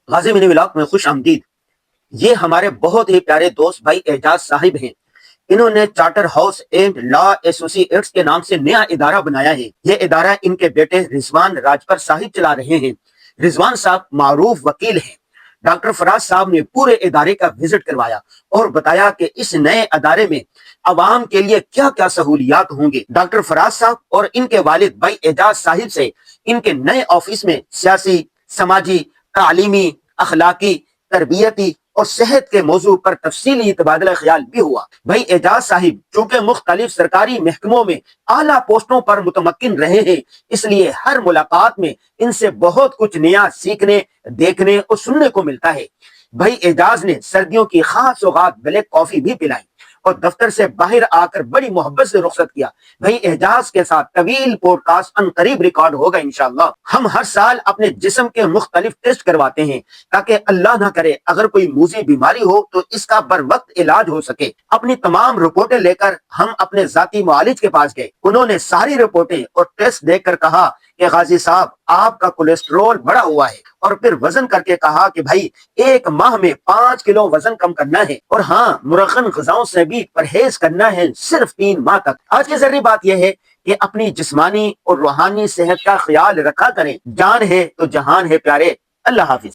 غازی منی vlog میں خوش آمدید۔ یہ ہمارے بہت ہی پیارے دوست بھائی اعجاز صاحب ہیں۔ انہوں نے چارٹر ہاؤس اینڈ لا ایسوسی ایٹس کے نام سے نیا ادارہ بنایا ہے۔ یہ ادارہ ان کے بیٹے رضوان راجپر صاحب چلا رہے ہیں۔ رضوان صاحب معروف وکیل ہیں۔ ڈاکٹر فراز صاحب نے پورے ادارے کا وزٹ کروایا اور بتایا کہ اس نئے ادارے میں عوام کے لیے کیا کیا سہولیات ہوں گے۔ ڈاکٹر فراز صاحب اور ان کے والد بھائی اعجاز صاحب سے ان کے نئے آفس میں سیاسی، سماجی، تعلیمی، اخلاقی، تربیتی اور صحت کے موضوع پر تفصیلی تبادلہ خیال بھی ہوا۔ بھائی اعجاز صاحب چونکہ مختلف سرکاری محکموں میں اعلیٰ پوسٹوں پر متمکن رہے ہیں، اس لیے ہر ملاقات میں ان سے بہت کچھ نیا سیکھنے، دیکھنے اور سننے کو ملتا ہے۔ بھائی اعجاز نے سردیوں کی خاص سوغات بلیک کافی بھی پلائی اور دفتر سے باہر آ کر بڑی محبت سے رخصت کیا۔ بھائی اعجاز کے ساتھ طویل پوڈ کاسٹ ان قریب ریکارڈ ہوگا انشاءاللہ۔ ہم ہر سال اپنے جسم کے مختلف ٹیسٹ کرواتے ہیں تاکہ اللہ نہ کرے اگر کوئی موذی بیماری ہو تو اس کا بر وقت علاج ہو سکے۔ اپنی تمام رپورٹیں لے کر ہم اپنے ذاتی معالج کے پاس گئے۔ انہوں نے ساری رپورٹیں اور ٹیسٹ دیکھ کر کہا کہ غازی صاحب آپ کا کولیسٹرول بڑا ہوا ہے، اور پھر وزن کر کے کہا کہ بھائی 1 ماہ میں 5 کلو وزن کم کرنا ہے، اور ہاں مرغن غذاؤں سے بھی پرہیز کرنا ہے صرف 3 ماہ تک۔ آج کی ضروری بات یہ ہے کہ اپنی جسمانی اور روحانی صحت کا خیال رکھا کریں۔ جان ہے تو جہان ہے پیارے۔ اللہ حافظ۔